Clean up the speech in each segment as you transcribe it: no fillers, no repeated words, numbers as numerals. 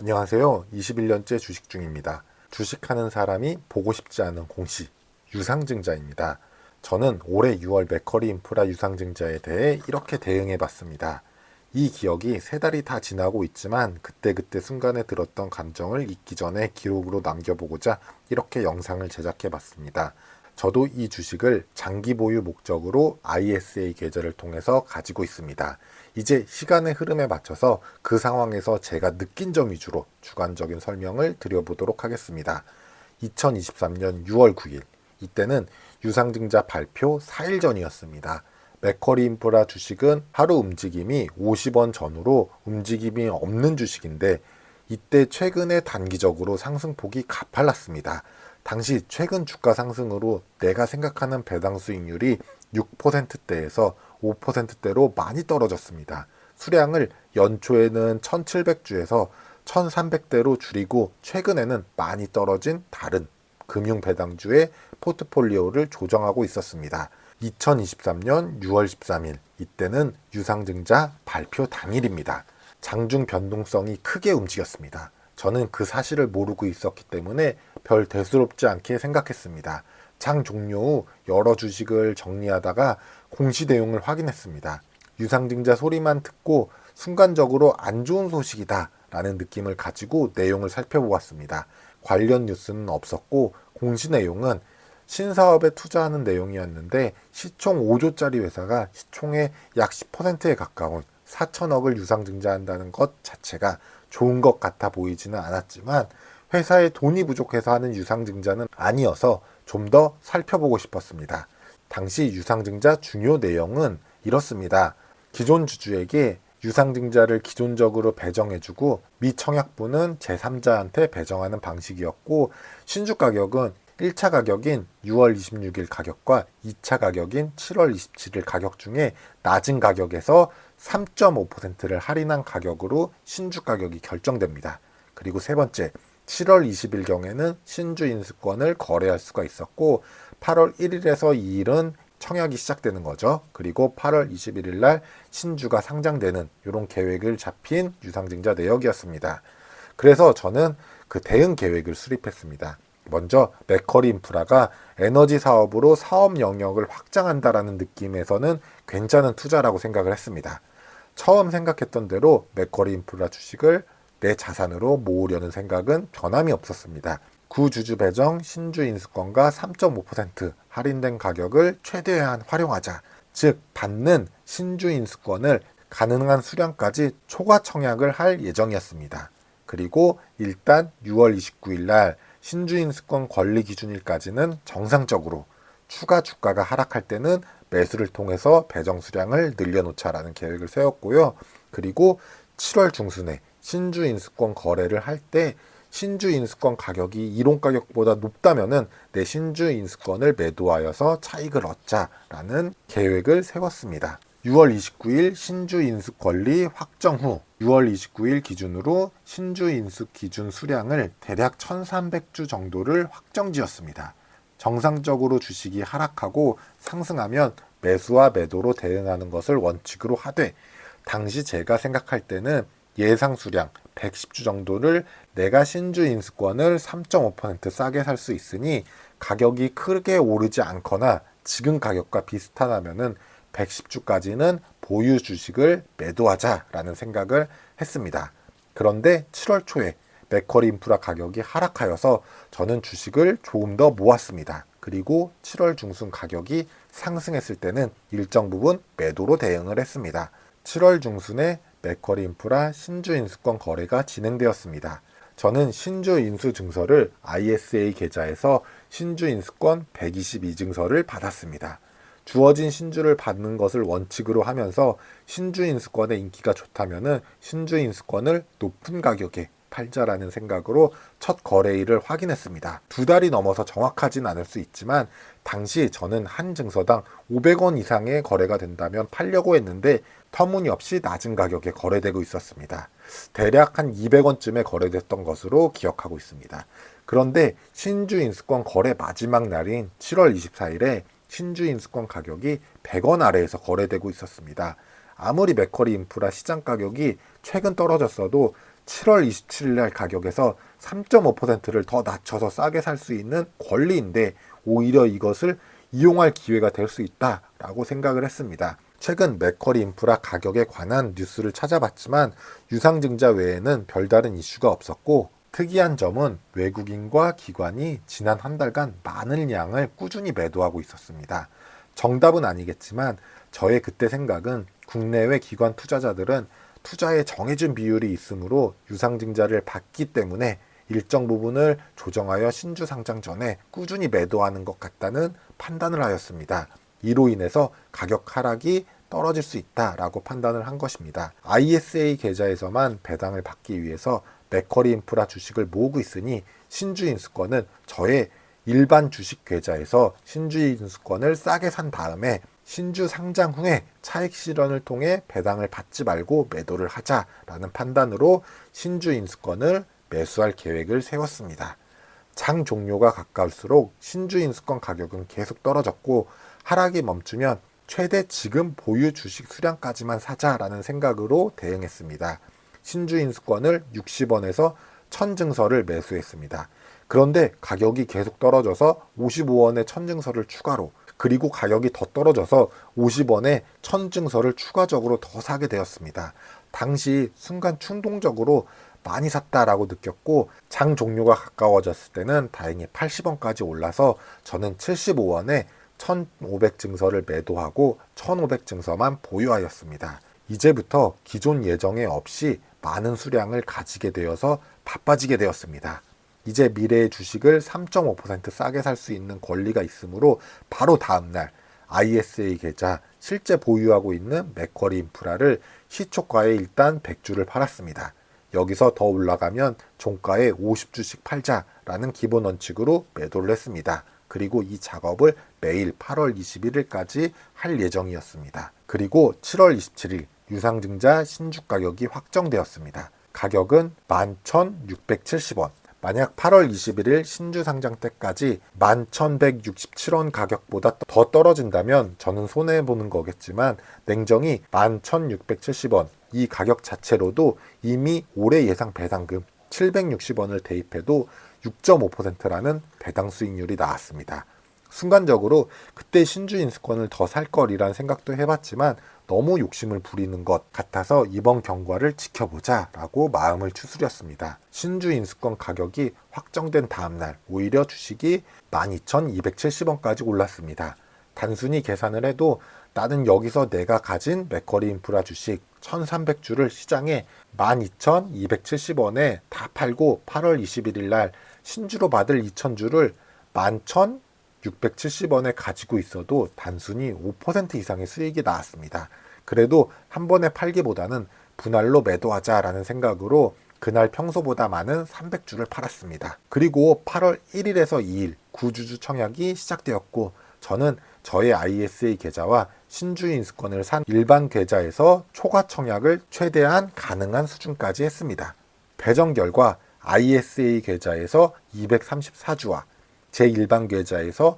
안녕하세요. 21년째 주식 중입니다. 주식하는 사람이 보고 싶지 않은 공시, 유상증자입니다. 저는 올해 6월 맥커리 인프라 유상증자에 대해 이렇게 대응해 봤습니다. 이 기억이 3달이 다 지나고 있지만 그때그때 순간에 들었던 감정을 잊기 전에 기록으로 남겨보고자 이렇게 영상을 제작해 봤습니다. 저도 이 주식을 장기 보유 목적으로 ISA 계좌를 통해서 가지고 있습니다. 이제 시간의 흐름에 맞춰서 그 상황에서 제가 느낀 점 위주로 주관적인 설명을 드려보도록 하겠습니다. 2023년 6월 9일, 이때는 유상증자 발표 4일 전이었습니다. 맥커리 인프라 주식은 하루 움직임이 50원 전후로 움직임이 없는 주식인데 이때 최근에 단기적으로 상승폭이 가팔랐습니다. 당시 최근 주가 상승으로 내가 생각하는 배당 수익률이 6%대에서 5%대로 많이 떨어졌습니다. 수량을 연초에는 1700주에서 1300대로 줄이고 최근에는 많이 떨어진 다른 금융 배당주의 포트폴리오를 조정하고 있었습니다. 2023년 6월 13일, 이때는 유상증자 발표 당일입니다. 장중 변동성이 크게 움직였습니다. 저는 그 사실을 모르고 있었기 때문에 별 대수롭지 않게 생각했습니다. 장 종료 후 여러 주식을 정리하다가 공시 내용을 확인했습니다. 유상증자 소리만 듣고 순간적으로 안 좋은 소식이다 라는 느낌을 가지고 내용을 살펴보았습니다. 관련 뉴스는 없었고 공시 내용은 신사업에 투자하는 내용이었는데 시총 5조짜리 회사가 시총의 약 10%에 가까운 4천억을 유상증자한다는 것 자체가 좋은 것 같아 보이지는 않았지만 회사에 돈이 부족해서 하는 유상증자는 아니어서 좀 더 살펴보고 싶었습니다. 당시 유상증자 중요 내용은 이렇습니다. 기존 주주에게 유상증자를 기존적으로 배정해주고 미청약분은 제3자한테 배정하는 방식이었고 신주 가격은 1차 가격인 6월 26일 가격과 2차 가격인 7월 27일 가격 중에 낮은 가격에서 3.5%를 할인한 가격으로 신주 가격이 결정됩니다. 그리고 세 번째, 7월 20일 경에는 신주 인수권을 거래할 수가 있었고 8월 1일에서 2일은 청약이 시작되는 거죠. 그리고 8월 21일 날 신주가 상장되는 이런 계획을 잡힌 유상증자 내역이었습니다. 그래서 저는 그 대응 계획을 수립했습니다. 먼저 맥커리 인프라가 에너지 사업으로 사업 영역을 확장한다라는 느낌에서는 괜찮은 투자라고 생각을 했습니다. 처음 생각했던 대로 맥커리 인프라 주식을 내 자산으로 모으려는 생각은 변함이 없었습니다. 구주주 배정 신주 인수권과 3.5% 할인된 가격을 최대한 활용하자. 즉 받는 신주 인수권을 가능한 수량까지 초과 청약을 할 예정이었습니다. 그리고 일단 6월 29일 날 신주 인수권 권리 기준일까지는 정상적으로 추가 주가가 하락할 때는 매수를 통해서 배정 수량을 늘려놓자라는 계획을 세웠고요. 그리고 7월 중순에 신주 인수권 거래를 할 때 신주 인수권 가격이 이론 가격보다 높다면은 내 신주 인수권을 매도하여서 차익을 얻자라는 계획을 세웠습니다. 6월 29일 신주 인수 권리 확정 후 6월 29일 기준으로 신주 인수 기준 수량을 대략 1300주 정도를 확정지었습니다. 정상적으로 주식이 하락하고 상승하면 매수와 매도로 대응하는 것을 원칙으로 하되 당시 제가 생각할 때는 예상 수량 110주 정도를 내가 신주 인수권을 3.5% 싸게 살 수 있으니 가격이 크게 오르지 않거나 지금 가격과 비슷하다면은 110주까지는 보유 주식을 매도하자라는 생각을 했습니다. 그런데 7월 초에 맥커리 인프라 가격이 하락하여서 저는 주식을 조금 더 모았습니다. 그리고 7월 중순 가격이 상승했을 때는 일정 부분 매도로 대응을 했습니다. 7월 중순에 맥커리 인프라 신주 인수권 거래가 진행되었습니다. 저는 신주 인수 증서를 ISA 계좌에서 신주 인수권 122증서를 받았습니다. 주어진 신주를 받는 것을 원칙으로 하면서 신주 인수권의 인기가 좋다면은 신주 인수권을 높은 가격에 팔자라는 생각으로 첫 거래일을 확인했습니다. 2달이 넘어서 정확하진 않을 수 있지만 당시 저는 한 증서당 500원 이상의 거래가 된다면 팔려고 했는데 터무니없이 낮은 가격에 거래되고 있었습니다. 대략 한 200원쯤에 거래됐던 것으로 기억하고 있습니다. 그런데 신주 인수권 거래 마지막 날인 7월 24일에 신주 인수권 가격이 100원 아래에서 거래되고 있었습니다. 아무리 맥커리 인프라 시장 가격이 최근 떨어졌어도 7월 27일 날 가격에서 3.5%를 더 낮춰서 싸게 살 수 있는 권리인데 오히려 이것을 이용할 기회가 될 수 있다라고 생각을 했습니다. 최근 맥쿼리 인프라 가격에 관한 뉴스를 찾아봤지만 유상증자 외에는 별다른 이슈가 없었고, 특이한 점은 외국인과 기관이 지난 한 달간 많은 양을 꾸준히 매도하고 있었습니다. 정답은 아니겠지만 저의 그때 생각은 국내외 기관 투자자들은 투자에 정해진 비율이 있으므로 유상증자를 받기 때문에 일정 부분을 조정하여 신주 상장 전에 꾸준히 매도하는 것 같다는 판단을 하였습니다. 이로 인해서 가격 하락이 떨어질 수 있다라고 판단을 한 것입니다. ISA 계좌에서만 배당을 받기 위해서 맥쿼리 인프라 주식을 모으고 있으니 신주 인수권은 저의 일반 주식 계좌에서 신주 인수권을 싸게 산 다음에 신주 상장 후에 차익 실현을 통해 배당을 받지 말고 매도를 하자라는 판단으로 신주 인수권을 매수할 계획을 세웠습니다. 장 종료가 가까울수록 신주 인수권 가격은 계속 떨어졌고, 하락이 멈추면 최대 지금 보유 주식 수량까지만 사자라는 생각으로 대응했습니다. 신주 인수권을 60원에서 1000증서를 매수했습니다. 그런데 가격이 계속 떨어져서 55원에 1000증서를 추가로, 그리고 가격이 더 떨어져서 50원에 1000증서를 추가적으로 더 사게 되었습니다. 당시 순간 충동적으로 많이 샀다라고 느꼈고, 장 종료가 가까워졌을 때는 다행히 80원까지 올라서 저는 75원에 1500증서를 매도하고 1500증서만 보유하였습니다. 이제부터 기존 예정에 없이 많은 수량을 가지게 되어서 바빠지게 되었습니다. 이제 미래의 주식을 3.5% 싸게 살 수 있는 권리가 있으므로 바로 다음날 ISA 계좌 실제 보유하고 있는 맥쿼리 인프라를 시초가에 일단 100주를 팔았습니다. 여기서 더 올라가면 종가에 50주씩 팔자라는 기본 원칙으로 매도를 했습니다. 그리고 이 작업을 매일 8월 21일까지 할 예정이었습니다. 그리고 7월 27일 유상증자 신주 가격이 확정되었습니다. 가격은 11,670원. 만약 8월 21일 신주 상장 때까지 11,167원 가격보다 더 떨어진다면 저는 손해보는 거겠지만, 냉정히 11,670원 이 가격 자체로도 이미 올해 예상 배당금 760원을 대입해도 6.5%라는 배당 수익률이 나왔습니다. 순간적으로 그때 신주 인수권을 더 살 거리란 생각도 해봤지만 너무 욕심을 부리는 것 같아서 이번 경과를 지켜보자 라고 마음을 추스렸습니다. 신주 인수권 가격이 확정된 다음날 오히려 주식이 12,270원까지 올랐습니다. 단순히 계산을 해도 나는 여기서 내가 가진 맥쿼리 인프라 주식 1,300주를 시장에 12,270원에 다 팔고 8월 21일 날 신주로 받을 2,000주를 11,670원에 가지고 있어도 단순히 5% 이상의 수익이 나왔습니다. 그래도 한 번에 팔기보다는 분할로 매도하자라는 생각으로 그날 평소보다 많은 300주를 팔았습니다. 그리고 8월 1일에서 2일 구주주 청약이 시작되었고, 저는 저의 ISA 계좌와 신주 인수권을 산 일반 계좌에서 초과 청약을 최대한 가능한 수준까지 했습니다. 배정 결과 ISA 계좌에서 234주와 제 일반 계좌에서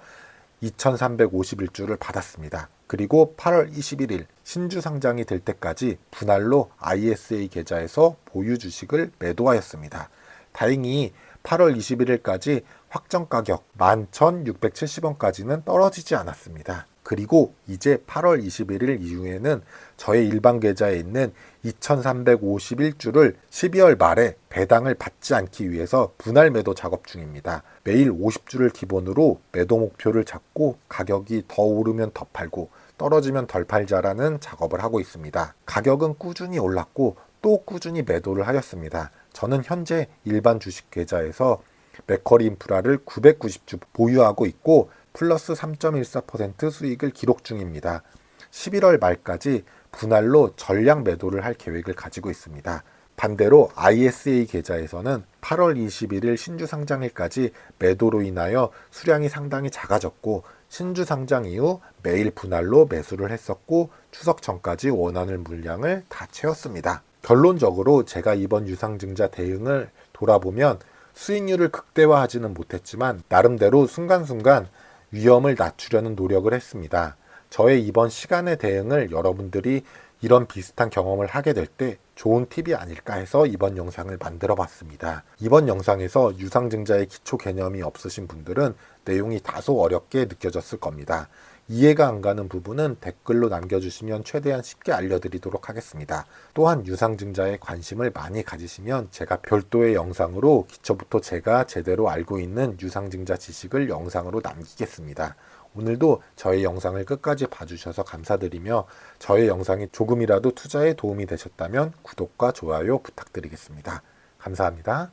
2351주를 받았습니다. 그리고 8월 21일 신주 상장이 될 때까지 분할로 ISA 계좌에서 보유 주식을 매도하였습니다. 다행히 8월 21일까지 확정 가격 11,670원까지는 떨어지지 않았습니다. 그리고 이제 8월 21일 이후에는 저의 일반 계좌에 있는 2,351주를 12월 말에 배당을 받지 않기 위해서 분할 매도 작업 중입니다. 매일 50주를 기본으로 매도 목표를 잡고 가격이 더 오르면 더 팔고 떨어지면 덜 팔자라는 작업을 하고 있습니다. 가격은 꾸준히 올랐고 또 꾸준히 매도를 하였습니다. 저는 현재 일반 주식 계좌에서 맥쿼리 인프라를 990주 보유하고 있고 플러스 3.14% 수익을 기록 중입니다. 11월 말까지 분할로 전량 매도를 할 계획을 가지고 있습니다. 반대로 ISA 계좌에서는 8월 21일 신주 상장일까지 매도로 인하여 수량이 상당히 작아졌고, 신주 상장 이후 매일 분할로 매수를 했었고 추석 전까지 원하는 물량을 다 채웠습니다. 결론적으로 제가 이번 유상증자 대응을 돌아보면 수익률을 극대화하지는 못했지만 나름대로 순간순간 위험을 낮추려는 노력을 했습니다. 저의 이번 시간의 대응을 여러분들이 이런 비슷한 경험을 하게 될 때 좋은 팁이 아닐까 해서 이번 영상을 만들어 봤습니다. 이번 영상에서 유상증자의 기초 개념이 없으신 분들은 내용이 다소 어렵게 느껴졌을 겁니다. 이해가 안 가는 부분은 댓글로 남겨주시면 최대한 쉽게 알려드리도록 하겠습니다. 또한 유상증자에 관심을 많이 가지시면 제가 별도의 영상으로 기초부터 제가 제대로 알고 있는 유상증자 지식을 영상으로 남기겠습니다. 오늘도 저의 영상을 끝까지 봐주셔서 감사드리며 저의 영상이 조금이라도 투자에 도움이 되셨다면 구독과 좋아요 부탁드리겠습니다. 감사합니다.